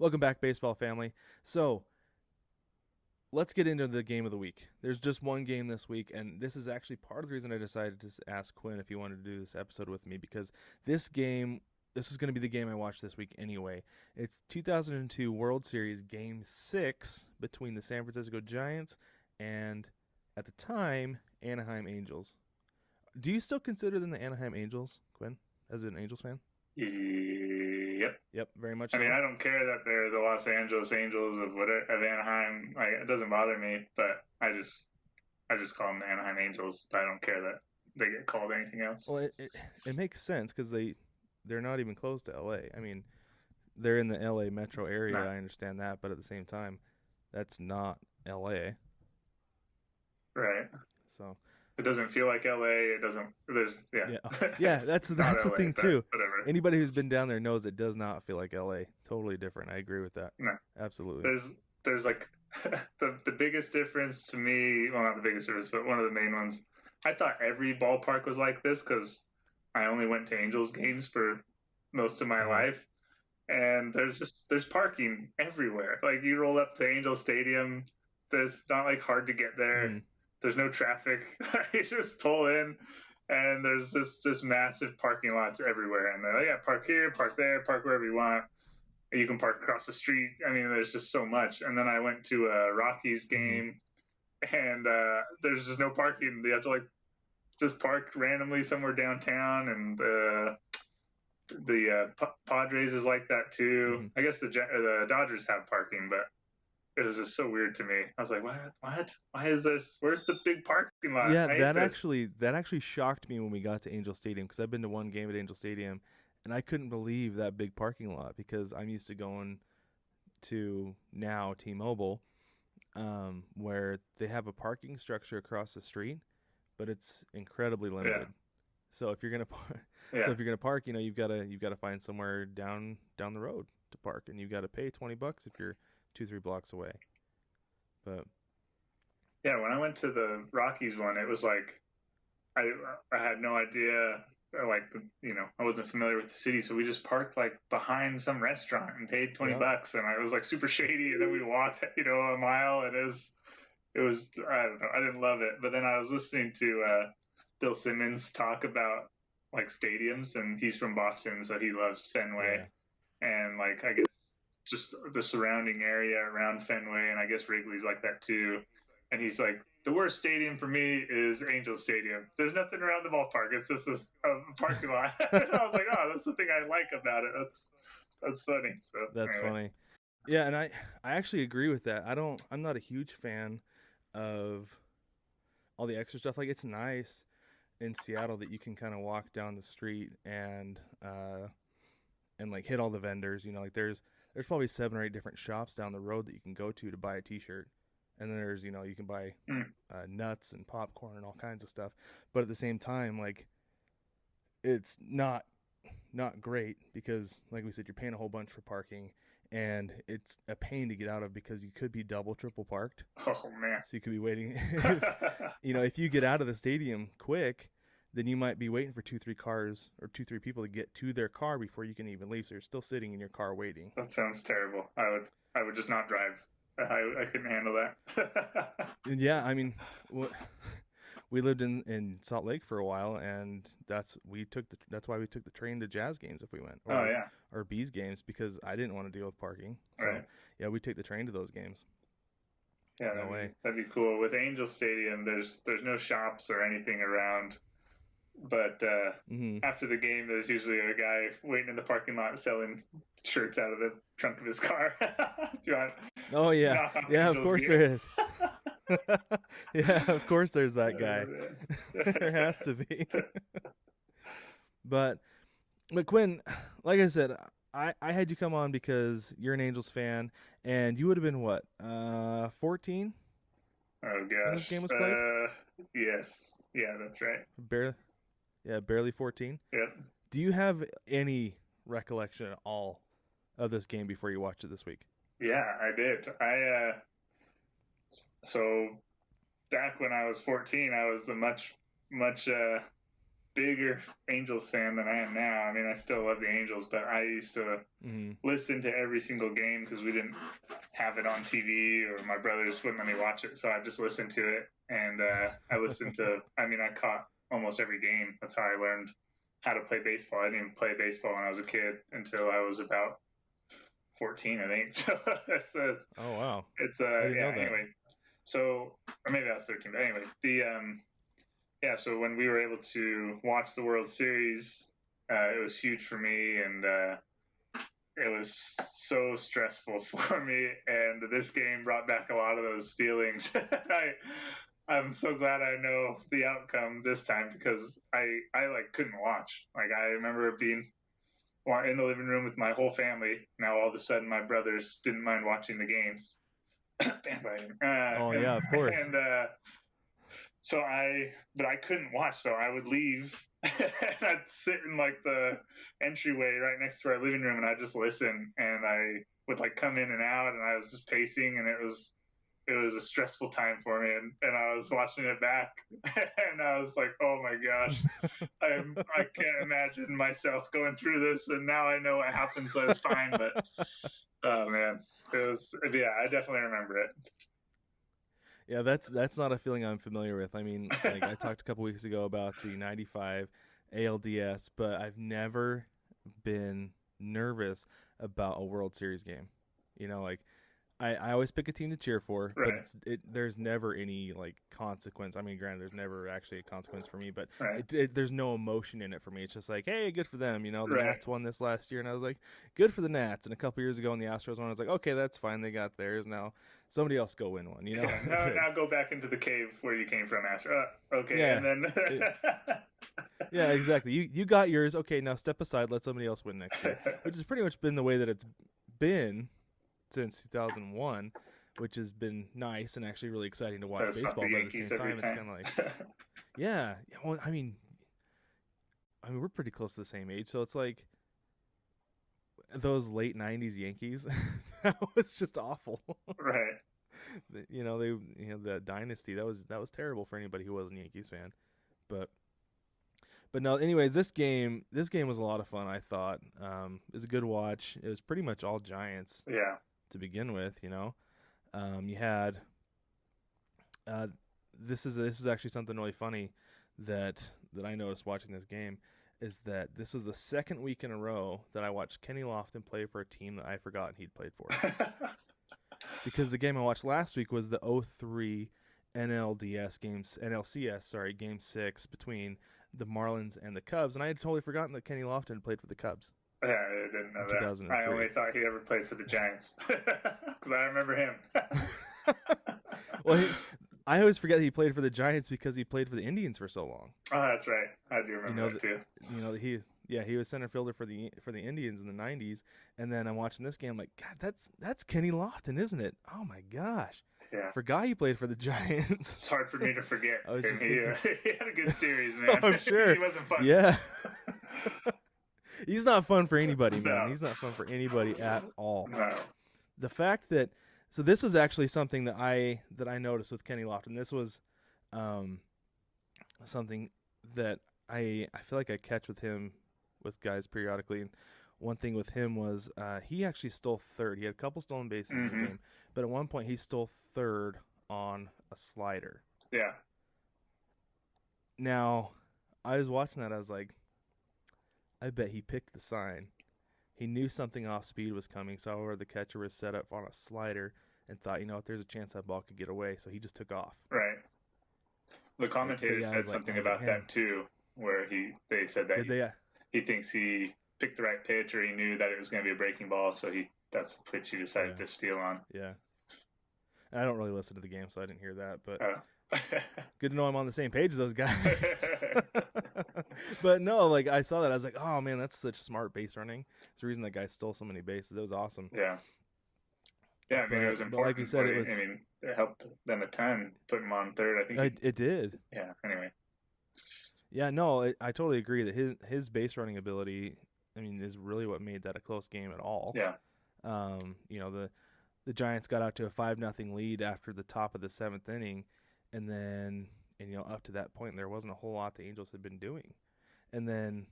Welcome back, baseball family. So let's get into the game of the week. There's just one game this week, and this is actually part of the reason I decided to ask Quinn if he wanted to do this episode with me, because this is going to be the game I watched this week anyway. It's 2002 World Series Game 6 between the San Francisco Giants and, at the time, Anaheim Angels. Do you still consider them the Anaheim Angels, Quinn, as an Angels fan? Yep. Yep, very much I mean, so. I don't care that they're the Los Angeles Angels of Anaheim. Like, it doesn't bother me, but I just call them the Anaheim Angels. I don't care that they get called anything else. Well, it makes sense because they're not even close to LA. I mean, they're in the LA metro area. Nah, I understand that, but at the same time, that's not LA. right. So It doesn't feel like LA. It doesn't. There's yeah. yeah, yeah, that's Not the LA, thing but too. whatever. Anybody who's been down there knows it does not feel like LA. Totally different. I agree with that. No. Absolutely. There's like the biggest difference to me. Well, not the biggest difference, but one of the main ones. I thought every ballpark was like this because I only went to Angels games for most of my Uh huh. life, and there's parking everywhere. Like you roll up to Angel Stadium, there's not like hard to get there. Mm. There's no traffic. You just pull in, and there's this just massive parking lots everywhere. And they're like, yeah, park here, park there, park wherever you want. You can park across the street. I mean, there's just so much. And then I went to a Rockies Hmm. game, and there's just no parking. You have to like just park randomly somewhere downtown, and the Padres is like that too. Hmm. I guess the Dodgers have parking, but it was just so weird to me. I was like, what? What? Why is this? Where's the big parking lot? Yeah, I hate this. that actually shocked me when we got to Angel Stadium because I've been to one game at Angel Stadium, and I couldn't believe that big parking lot because I'm used to going to now T-Mobile, where they have a parking structure across the street, but it's incredibly Yeah, limited. So if you're gonna so yeah, if you're gonna park, you've got to find somewhere down the road to park, and you've got to pay $20 if you're 2-3 blocks away. But yeah. When I went to the Rockies one, it was like I I had no idea. Like I wasn't familiar with the city, so we just parked like behind some restaurant and paid 20 yeah, bucks, and it was like super shady. And then we walked, a mile, and it was I don't know. I didn't love it, but then I was listening to Bill Simmons talk about like stadiums, and he's from Boston, so he loves Fenway, yeah, and like I guess just the surrounding area around Fenway, and I guess Wrigley's like that too. And he's like, the worst stadium for me is Angel Stadium. There's nothing around the ballpark. It's just a parking lot. And I was like, oh, that's the thing I like about it. That's funny. So that's anyway, funny. Yeah, and I actually agree with that. I'm not a huge fan of all the extra stuff. Like it's nice in Seattle that you can kind of walk down the street and like hit all the vendors. Like there's probably 7 or 8 different shops down the road that you can go to buy a T-shirt, and then there's you can buy mm, nuts and popcorn and all kinds of stuff. But at the same time, like it's not great because, like we said, you're paying a whole bunch for parking, and it's a pain to get out of because you could be double, triple parked. oh man. So you could be waiting. If you get out of the stadium quick, then you might be waiting for 2-3 cars or 2-3 people to get to their car before you can even leave. So you're still sitting in your car waiting. That sounds terrible. I would just not drive. I couldn't handle that. And yeah, I mean, we lived in Salt Lake for a while, and that's why we took the train to Jazz games if we went, Oh yeah, or Bees games, because I didn't want to deal with parking. So right. yeah, we take the train to those games. Yeah, No that'd be way. that'd be cool. With Angel Stadium, there's no shops or anything around, but Hmm. after the game, there's usually a guy waiting in the parking lot selling shirts out of the trunk of his car. If you want Oh yeah, knock off yeah. Of Angels course gear. there is. Yeah, of course there's that guy. Man. There has to be. But Quinn, like I said, I had you come on because you're an Angels fan, and you would have been what, 14 Oh when this game gosh. was played? Yes. Yeah, that's right. Barely, yeah, barely 14. Yep. Do you have any recollection at all of this game before you watched it this week? Yeah, I did. So back when I was 14, I was a much bigger Angels fan than I am now. I mean, I still love the Angels, but I used to listen to every single game because we didn't have it on TV, or my brothers wouldn't let me watch it, so I just listened to it. And I listened to. I mean, I caught almost every game. That's how I learned how to play baseball. I didn't even play baseball when I was a kid until I was about 14, I think. So Oh wow. it's I didn't yeah. know that. Anyway, so or maybe I was 13. But anyway, the yeah. So when we were able to watch the World Series, it was huge for me, and it was so stressful for me. And this game brought back a lot of those feelings. I'm so glad I know the outcome this time because I like couldn't watch. Like I remember being in the living room with my whole family. Now all of a sudden my brothers didn't mind watching the games. Bandwagon. Oh yeah, of course. And so but I couldn't watch, so I would leave and I'd sit in like the entryway right next to our living room and I'd just listen, and I would like come in and out, and I was just pacing, and it was a stressful time for me, and I was watching it back and I was like, oh my gosh, I can't imagine myself going through this, and now I know what happened, so it's fine. But oh man, I definitely remember it. Yeah, that's not a feeling I'm familiar with. I mean, like I talked a couple weeks ago about the '95 ALDS, but I've never been nervous about a World Series game. Like I always pick a team to cheer for, but Right. there's never any like consequence. I mean, granted, there's never actually a consequence for me, but Right. there's no emotion in it for me. It's just like, hey, good for them. The Right. Nats won this last year, and I was like, good for the Nats. And a couple years ago, when the Astros won, I was like, okay, that's fine. They got theirs. Now somebody else go win one. Yeah. Now go back into the cave where you came from, Astro. Okay, Yeah. and then. Yeah, exactly. You got yours. Okay, now step aside. Let somebody else win next year, which has pretty much been the way that it's been since 2001. Which has been nice and actually really exciting to watch baseball. But at the same time, it's kind of like, yeah. Well, I mean, we're pretty close to the same age, so it's like those late '90s Yankees. That was just awful. Right. The dynasty that was terrible for anybody who wasn't a Yankees fan. But no. Anyways, this game was a lot of fun. I thought it was a good watch. It was pretty much all Giants. Yeah. To begin with, you had this is actually something really funny that I noticed watching this game, is that this is the second week in a row that I watched Kenny Lofton play for a team that I forgotten he'd played for. Because the game I watched last week was the 0-3 NLCS game 6 between the Marlins and the Cubs, and I had totally forgotten that Kenny Lofton had played for the Cubs. Yeah, I didn't know that. I only thought he ever played for the Giants because I remember him. Well, I always forget he played for the Giants because he played for the Indians for so long. Oh, that's right. I do remember that too. He was center fielder for the Indians in the '90s, and then I'm watching this game. I'm like, God, that's Kenny Lofton, isn't it? Oh my gosh! Yeah. Forgot he played for the Giants. It's hard for me to forget. I was just he had a good series, man. I'm sure He wasn't fun. Yeah. He's not fun for anybody, man. No. He's not fun for anybody at all. No. The fact that this was actually something that I noticed with Kenny Lofton. This was something that I feel like I catch with him with guys periodically. And one thing with him was he actually stole third. He had a couple stolen bases in the game, but at one point he stole third on a slider. Yeah. Now, I was watching that. I was like, I bet he picked the sign. He knew something off speed was coming, saw where the catcher was set up on a slider, and thought, what, there's a chance that ball could get away, so he just took off. Right. The commentator said something about that too, where they said that he thinks he picked the right pitch, or he knew that it was going to be a breaking ball, so that's the pitch he decided to steal on. Yeah. And I don't really listen to the game, so I didn't hear that, but good to know I'm on the same page as those guys. But no, like I saw that, I was like, oh man, that's such smart base running. It's the reason that guy stole so many bases. It was awesome. Yeah. Yeah, I mean, it was important. Like you said, it helped them a ton, put him on third. I think it did. Yeah. Anyway. Yeah, no, I totally agree that his base running ability, is really what made that a close game at all. Yeah. The Giants got out to a 5-0 lead after the top of the 7th inning, and then up to that point there wasn't a whole lot the Angels had been doing. And then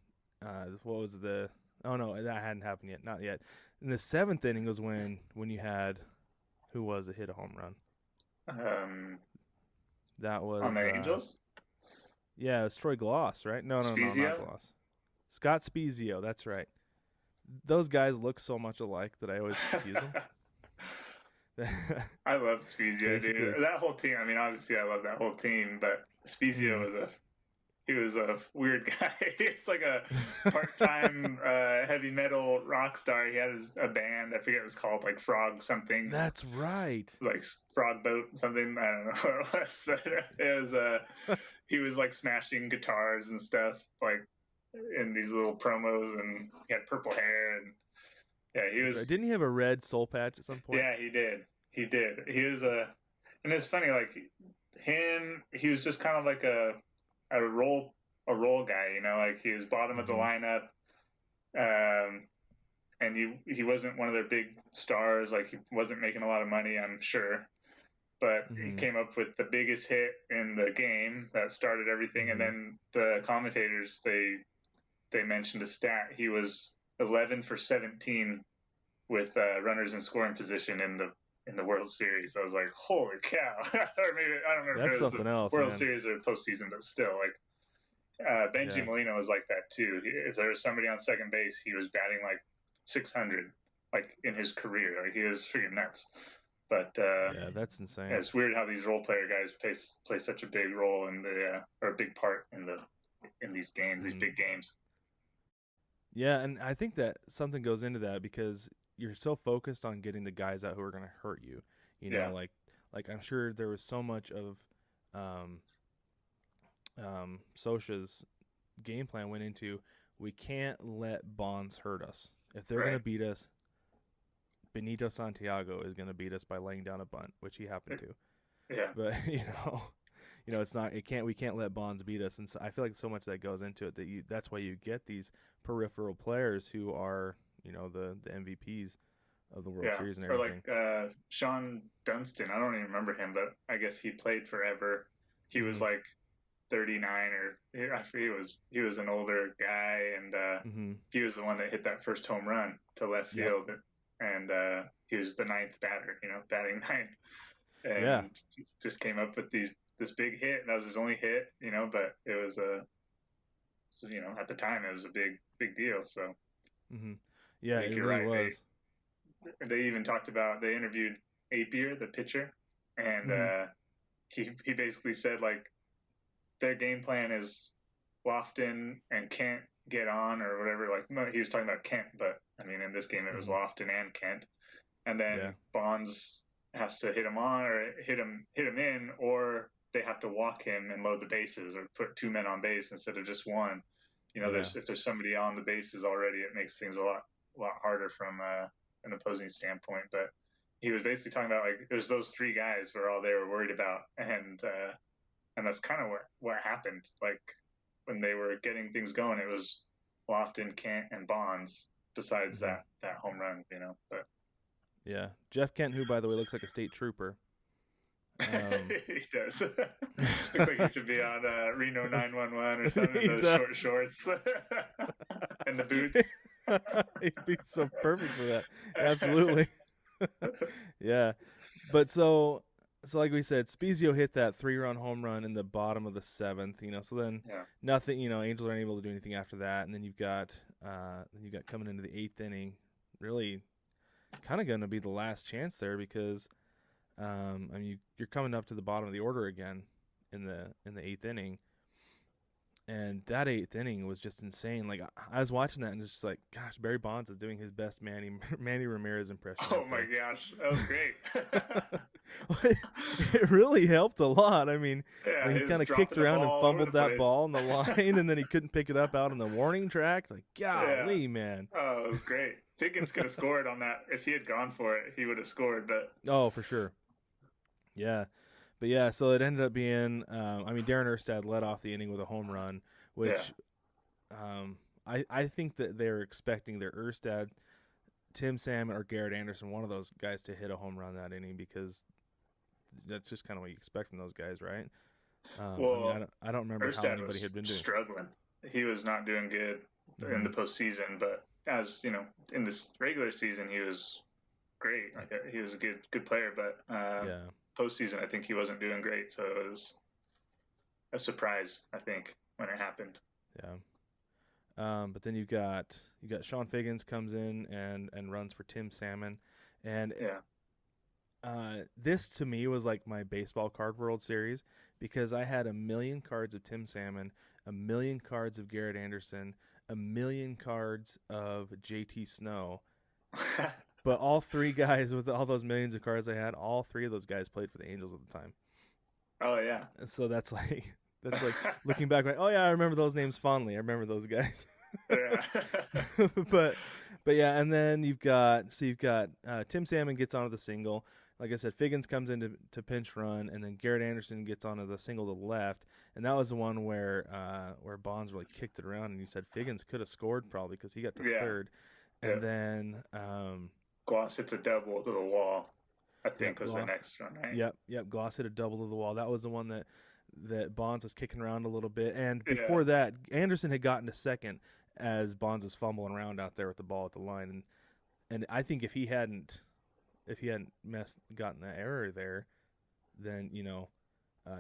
what was the? Oh no, that hadn't happened yet. Not yet. In the seventh inning was when you had who was it hit a home run? Um, That on was the Angels, yeah, it was Troy Gloss, right? No, not Spezia. Gloss. Scott Spezio, that's right. Those guys look so much alike that I always confuse them. I love Spezia, dude. Basically, That whole team. I mean, obviously, I love that whole team, but Spezia mm. was a weird guy. It's like a part-time heavy metal rock star. He had a band. I forget what it was called, like Frog something, That's right. like Frog Boat something. I don't know what it was, but it was he was like smashing guitars and stuff, like in these little promos, and he had purple hair, and yeah, he That's right. was. Didn't he have a red soul patch at some point? Yeah, he did. He did. He was and it's funny, like him. He was just kind of like a role guy, you know, like he was bottom of the Mm-hmm. lineup, um, and he wasn't one of their big stars. Like he wasn't making a lot of money, I'm sure, but he Mm-hmm. came up with the biggest hit in the game that started everything. And Mm-hmm. then the commentators they mentioned a stat. He was 11 for 17 with runners in scoring position in the World Series. I was like, holy cow! Or maybe I don't remember if That's it was the something else, World man. Series or the postseason, but still, like Benji Yeah. Molina was like that too. If there was somebody on second base, he was batting like 600, like in his career. Like he was freaking nuts. But Yeah, that's yeah, insane. it's weird how these role player guys play such a big role in or a big part in these games, these Mm-hmm. big games. Yeah, and I think that something goes into that because you're so focused on getting the guys out who are going to hurt you. You Yeah, know, like I'm sure there was so much of um, Sosha's game plan went into we can't let Bonds hurt us. If they're going right. to beat us, Benito Santiago is going to beat us by laying down a bunt, which he happened to. Yeah, But it's not. It can't. We can't let Bonds beat us, and so I feel like so much that goes into it that's why you get these peripheral players who are the MVPs of the World yeah. Series and Or everything. like Sean Dunston. I don't even remember him, but I guess he played forever. He was Mm-hmm. like 39 or I forget, he was an older guy, and Mm-hmm. he was the one that hit that first home run to left Yep. field, and he was the ninth batter, batting ninth, Yeah. and just came up with this big hit. And that was his only hit, but it was so, at the time it was a big deal. So Mm-hmm. I Yeah. think It you're really right. was. They even they interviewed Apier, the pitcher, and Mm-hmm. he basically said like their game plan is Lofton and Kent get on or whatever. Like no, he was talking about Kent, but I mean in this game it was Mm-hmm. Lofton and Kent, and Yeah. then Bonds has to hit him on or hit him in, or they have to walk him and load the bases or put two men on base instead of just one. Yeah. If there's somebody on the bases already, it makes things a lot harder from an opposing standpoint. But he was basically talking about like it was those three guys were all they were worried about, and that's kind of what happened. Like when they were getting things going, it was Lofton, Kent, and Bonds. Besides Mm-hmm. that home run, but Yeah. Jeff Kent, who by the way looks like a state trooper. Um, he does. Looks like he should be on Reno 911 or something in he those does. short shorts and the boots. He'd be so perfect for that. Absolutely. Yeah. But so like we said, Spezio hit that 3-run home run in the bottom of the seventh. So then Yeah. nothing. Angels aren't able to do anything after that, and then you've got coming into the eighth inning, really kind of going to be the last chance there because I mean you're coming up to the bottom of the order again in the eighth inning, and that eighth inning was just insane. Like I was watching that and it's just like, gosh, Barry Bonds is doing his best Manny Ramirez impression Oh out my there. gosh, that was great. It really helped a lot. I mean, Yeah, when he he was kind of dropping kicked the around and ball all over the fumbled that place. ball in the line, and then he couldn't pick it up out on the warning track. Like, Yeah. golly, man. Oh, it was great. Pickens could have scored on that. If he had gone for it, he would have scored. But Oh, for sure. Yeah. But yeah, so it ended up being, I mean, Darren Erstad led off the inning with a home run, yeah, which I think that they're expecting their Erstad, Tim Salmon, or Garrett Anderson, one of those guys, to hit a home run that inning because that's just kind of what you expect from those guys, right? I mean, well, I don't remember how Erstad anybody was had been doing. struggling. he was not doing good in the postseason, but as you know, in this regular season, he was great. Like he was a good player, but Yeah. postseason, I think he wasn't doing great. So it was a surprise, I think, when it happened. Yeah. But then you got Sean Figgins comes in and runs for Tim Salmon, and Yeah. this to me was like my baseball card World Series because I had a million cards of Tim Salmon, a million cards of Garrett Anderson, a million cards of JT Snow. But all three guys with all those millions of cards I had, all three of those guys played for the Angels at the time. Oh yeah. And so that's like looking back, like, oh yeah, I remember those names fondly. I remember those guys. Yeah. but yeah, and then you've got Tim Salmon gets onto the single. Like I said, Figgins comes in to pinch run, and then Garrett Anderson gets onto the single to the left, and that was the one where Bonds really kicked it around, and you said Figgins could have scored probably because he got to third, and then Gloss hits a double to the wall. I think was the next one, right? Yep. Gloss hit a double to the wall. That was the one that Bonds was kicking around a little bit, and before that, Anderson had gotten to second as Bonds was fumbling around out there with the ball at the line, and I think if he hadn't gotten that error there, then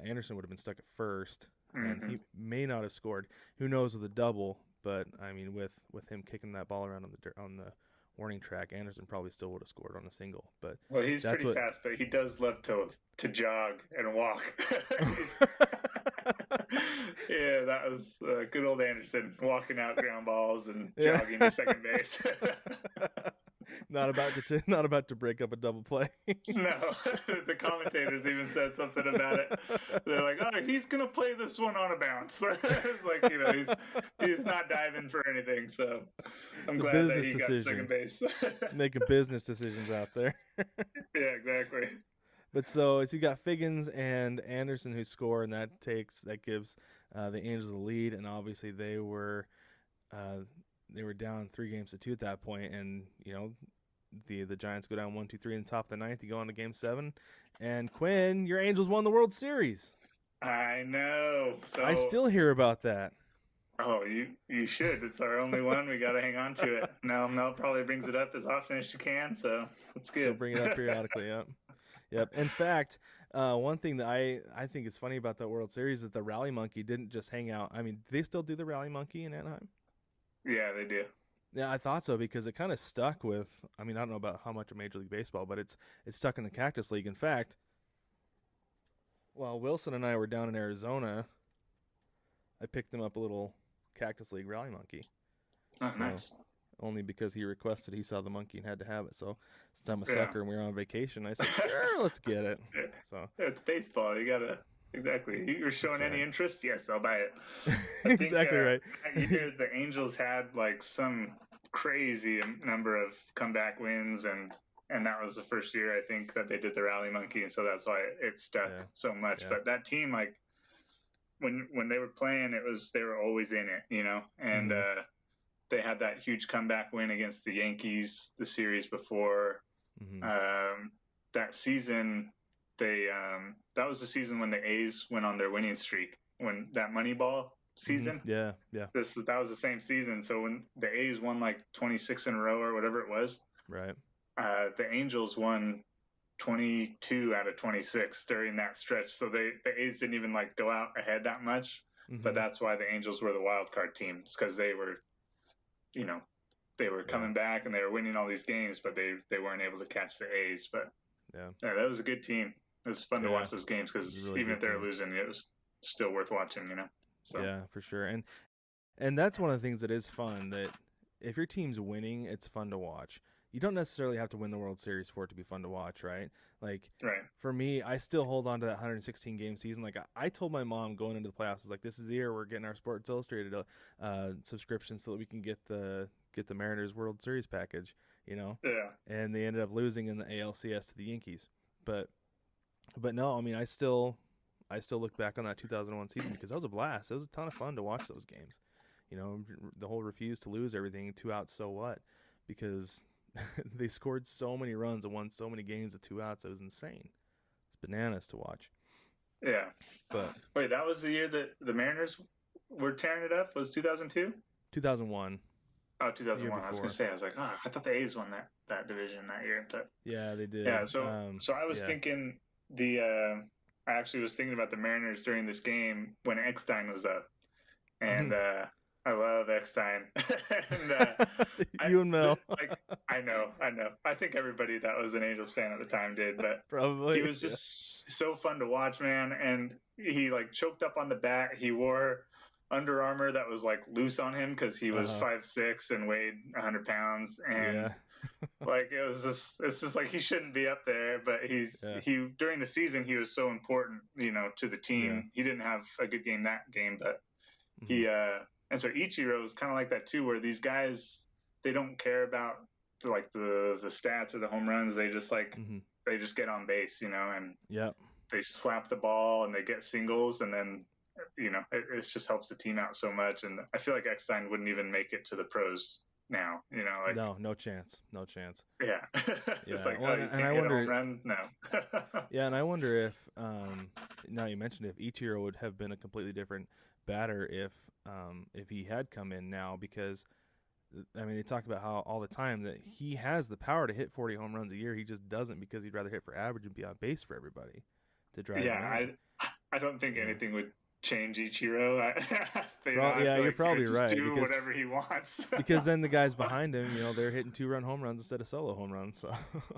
Anderson would have been stuck at first, and he may not have scored. Who knows with a double? But I mean, with him kicking that ball around on the warning track, Anderson probably still would have scored on a single. But well, he's pretty fast, but he does love to jog and walk. Yeah, that was good old Anderson walking out ground balls and jogging to second base. Not about to break up a double play. No, the commentators even said something about it. They're like, "Oh, he's gonna play this one on a bounce." It's like he's not diving for anything. So I'm glad that he got second base. Making business decisions out there. Yeah, exactly. But so you got Figgins and Anderson who score, and that gives the Angels the lead, and obviously they were down 3-2 at that point, and the Giants go down 1-2-3 in the top of the ninth. You go on to Game 7, and Quinn, your Angels won the World Series. I know. So I still hear about that. Oh, you should. It's our only one. We got to hang on to it. Now Mel probably brings it up as often as she can, so it's good. She'll bring it up periodically. Yep. In fact, one thing that I think is funny about that World Series is that the Rally Monkey didn't just hang out. I mean, do they still do the Rally Monkey in Anaheim? Yeah, they do. Yeah, I thought so because it kind of stuck with. I mean, I don't know about how much of Major League Baseball, but it's stuck in the Cactus League. In fact, while Wilson and I were down in Arizona, I picked him up a little Cactus League Rally Monkey. Oh, nice. Only because he requested, he saw the monkey and had to have it. So since I'm a sucker and we were on vacation, I said, sure, let's get it. So it's baseball. You gotta exactly. You're showing any interest? Yes, I'll buy it. Exactly right. That year, the Angels had like some crazy number of comeback wins, and that was the first year I think that they did the Rally Monkey, and so that's why it stuck so much. But that team, like when they were playing, they were always in it, and they had that huge comeback win against the Yankees the series before. That season, that was the season when the A's went on their winning streak, when that Moneyball season. Yeah. That was the same season. So when the A's won like 26 in a row or whatever it was, right? The Angels won 22 out of 26 during that stretch. So the A's didn't even like go out ahead that much. But that's why the Angels were the wild card team, because they were, they were coming back and they were winning all these games, but they weren't able to catch the A's. But yeah, that was a good team. It was fun to watch those games because really even if they were losing, it was still worth watching, So yeah, for sure. And that's one of the things that is fun, that if your team's winning, it's fun to watch. You don't necessarily have to win the World Series for it to be fun to watch, right? Like, for me, I still hold on to that 116-game season. Like, I told my mom going into the playoffs, I was like, this is the year we're getting our Sports Illustrated subscription so that we can get the Mariners World Series package, Yeah. And they ended up losing in the ALCS to the Yankees. But no, I mean, I still look back on that 2001 season because that was a blast. It was a ton of fun to watch those games. The whole refuse to lose everything, 2 outs, so what? Because they scored so many runs and won so many games with 2 outs. It was insane. It's bananas to watch. Yeah. But wait, that was the year that the Mariners were tearing it up was 2002. 2001, Oh, the year 2001. I was gonna before. say, I was like, oh, I thought the A's won that division that year, but Yeah, they did. yeah. So I was Yeah. thinking I actually was thinking about the Mariners during this game when Eckstein was up, and I love Eckstein, and You and Mel. like I know. I think everybody that was an Angels fan at the time did, but he Probably. was Yeah. just so fun to watch, man. And he like choked up on the bat. He wore Under Armour that was like loose on him because he was Uh-huh. 5'6" and weighed 100 pounds, and Yeah. like it's just like he shouldn't be up there, but Yeah. he during the season he was so important, to the Yeah. team. He didn't have a good game that game, but Hmm. he and so Ichiro is kind of like that too, where these guys they don't care about the stats or the home runs. They just Hmm. they just get on base, and Yep. they slap the ball and they get singles, and then it just helps the team out so much. And I feel like Eckstein wouldn't even make it to the pros now. Like No, no chance. No chance. yeah, it's Yeah. like Well, oh you and I can't hit a home wonder. run, no. Yeah, and I wonder if now you mentioned if Ichiro would have been a completely different batter if he had come in now because I mean they talk about how all the time that he has the power to hit 40 home runs a year. He just doesn't because he'd rather hit for average and be on base for everybody to drive Yeah, them in. I don't think You know. anything would change Ichiro. I Yeah, feel you're like he probably would just right do whatever he wants. because then the guys behind him, they're hitting 2-run home runs instead of solo home runs. So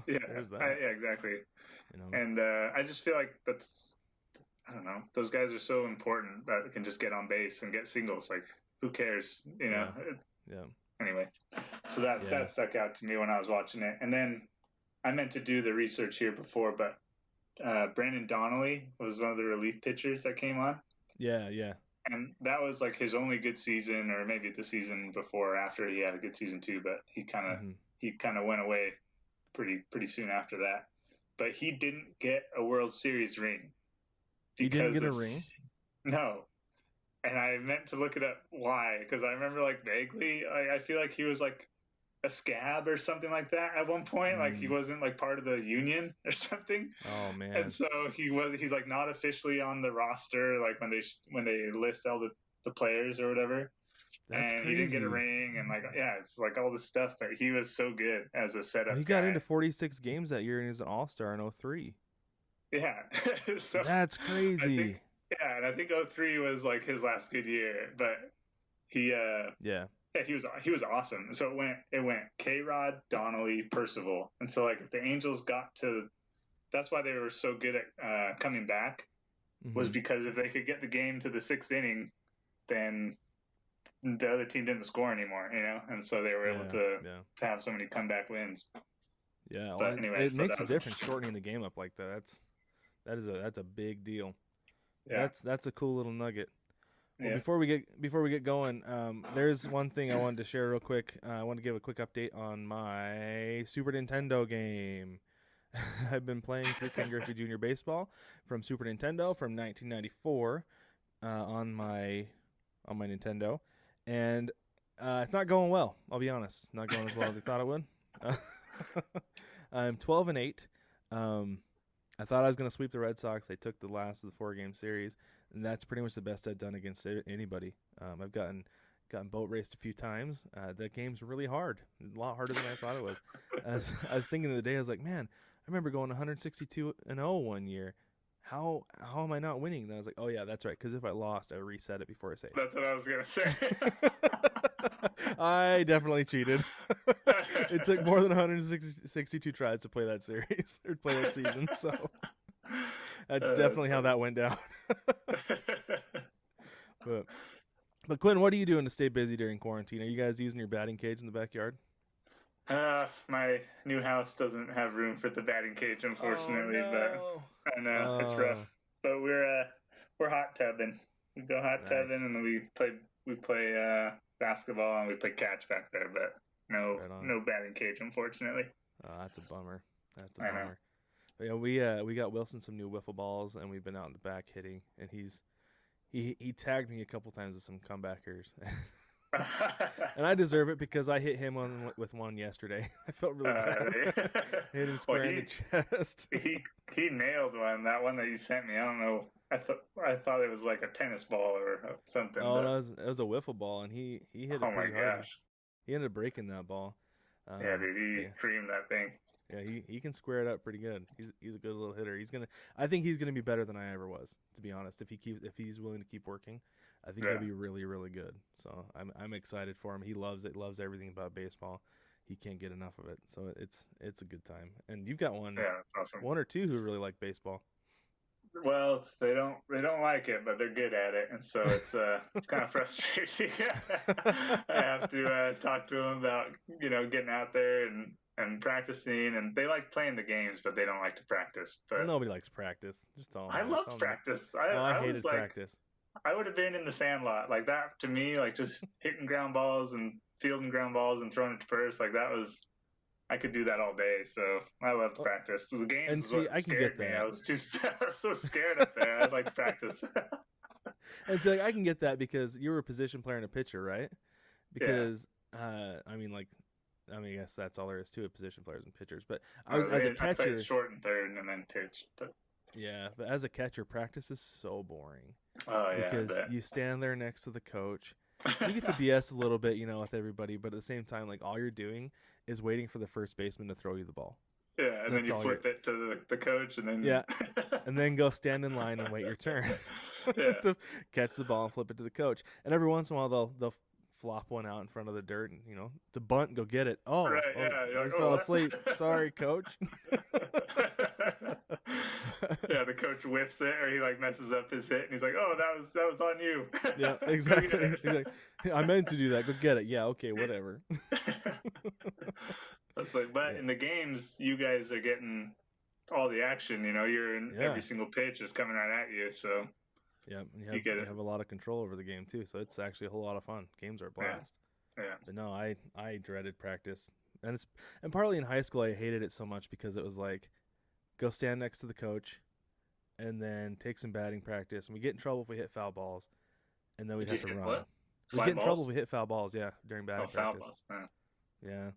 Yeah, there's that. yeah, exactly. You know. And I just feel like I don't know, those guys are so important that can just get on base and get singles. Like, who cares? Yeah. Yeah. Anyway, so Yeah. that stuck out to me when I was watching it. And then I meant to do the research here before, but Brandon Donnelly was one of the relief pitchers that came on. Yeah. Yeah. And that was like his only good season, or maybe the season before or after he had a good season too. But Hmm. he kind of went away pretty soon after that. But he didn't get a World Series ring He didn't because get a of ring. no. And I meant to look it up why, because I remember like vaguely, I feel like he was like a scab or something like that at one point. Like he Mm. wasn't like part of the union or something, Oh and man, so he's like not officially on the roster like when they list all the players or whatever. that's And he didn't get a crazy. ring, and like yeah, it's like all this stuff. But he was so good as a Well, he setup got guy. into 46 games that year and he's an all-star in '03. Yeah, so That's I think crazy. yeah, and I think '03 was like his last good year, but he Yeah. yeah, he was awesome. So it went K-Rod, Donnelly, Percival, and so like if the Angels got to, that's why they were so good at coming back, was Hmm. because if they could get the game to the sixth inning, then the other team didn't score anymore, and so they were able Yeah. Yeah. to have so many comeback wins. Yeah. Well, But anyway, it so makes that a was difference shortening the game up like that. That's a big deal. yeah, That's a cool little nugget. Well, yeah. before we get going, there's one thing I wanted to share real quick. I want to give a quick update on my Super Nintendo game. I've been playing through Ken Griffey Jr. Baseball from Super Nintendo from 1994 on my Nintendo, and it's not going well. I'll be honest, not going as well as I thought it would. Uh, I'm 12-8. Um, I thought I was going to sweep the Red Sox. They took the last of the 4-game series, and that's pretty much the best I've done against anybody. I've gotten boat raced a few times. That game's really hard, a lot harder than I thought it was. I was thinking the other day, I was like, man, I remember going 162-0 one year. How am I not winning? And I was like, oh yeah, that's right. Because if I lost, I reset it before I saved. That's what I was gonna say. I definitely cheated. It took more than 162 tries to play that series or play that season. So that's definitely how that went down. but but Quinn, what are you doing to stay busy during quarantine? Are you guys using your batting cage in the backyard? My new house doesn't have room for the batting cage, Oh unfortunately, but no. I know it's rough. Oh, But we're hot tubbing. We go hot tubbing, nice. and we play basketball, and we play catch back there. But Right on. no batting cage, unfortunately. Oh, that's a bummer. That's a I know. bummer. But, we got Wilson some new wiffle balls, and we've been out in the back hitting, and he tagged me a couple times with some comebackers. And I deserve it because I hit him with one yesterday. I felt really bad. I hit him well, square in the chest. he nailed one. That one that you sent me. I don't know. I thought it was like a tennis ball or something, Oh no, but it was a wiffle ball, and he hit oh it my pretty hard. gosh. He ended up breaking that ball. Yeah, dude, But he yeah, creamed that thing. yeah, he can square it up pretty good. He's a good little hitter. I think he's gonna be better than I ever was, to be honest. If he's willing to keep working, I think he'll Yeah. be really really good. So I'm excited for him. He loves it. Loves everything about baseball. He can't get enough of it. So it's a good time. And you've got Yeah, that's awesome. one or two who really like baseball. Well, they don't like it, but they're good at it, and so it's kind of frustrating. I have to talk to them about getting out there and practicing, and they like playing the games, but they don't like to practice. But Nobody likes practice. Just tell them I that. loved practice. Oh, I I was hated like, practice. I would have been in the sandlot like that to me, like just hitting ground balls and fielding ground balls and throwing it to first. Like that was I could do that all day. So I loved Oh, practice. The games and is see, what I can get scared me. I that. was too I was so scared up there. I'd like to practice. And so I can get that because you were a position player and a pitcher, right? Yeah. Because I guess that's all there is to it, position players and pitchers. But I was as a I played catcher, short and third and then pitched. But yeah. But as a catcher, practice is so boring oh yeah, I because bet. you stand there next to the coach. You get to BS a little bit, with everybody, but at the same time, like all you're doing is waiting for the first baseman to throw you the ball. Yeah, and then That's you all you're. flip it to the coach, and then Yeah, and then go stand in line and wait your turn yeah, to catch the ball and flip it to the coach. And every once in a while, they'll flop one out in front of the dirt, and it's a bunt. And go get it. right, Oh, yeah. You're I like, fell oh, asleep. Sorry, coach. yeah, the coach whiffs it, or he like messes up his hit, and he's like, "Oh, that was on you. Yeah, Go get exactly. He's like, I meant to do that. Go get it. Yeah, okay, it." whatever. That's like, but Yeah, in the games, you guys are getting all the action. You're in yeah, every single pitch is coming right at you, so yeah. And you you have get you it. have a lot of control over the game too, so it's actually a whole lot of fun. Games are a Yeah, blast. yeah, But no, I dreaded practice, and partly in high school I hated it so much because it was like go stand next to the coach, and then take some batting practice, and we get in trouble if we hit foul balls, and then we'd did you have to hit run. what? We Fly get in trouble if balls? we hit foul balls, yeah, during Oh, batting foul practice. balls. Yeah.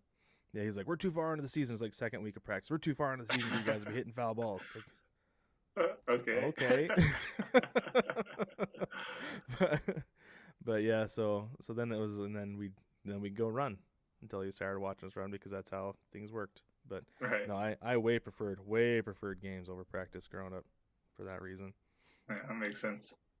Yeah, he's like, we're too far into the season. It's like second week of practice. We're too far into the season for you guys to be hitting foul balls. Like, Okay. okay. but, but yeah, so then it was, and then we go run until he started watching us run because that's how things worked. But Right. no, I way preferred games over practice growing up for that reason. Yeah, that makes sense.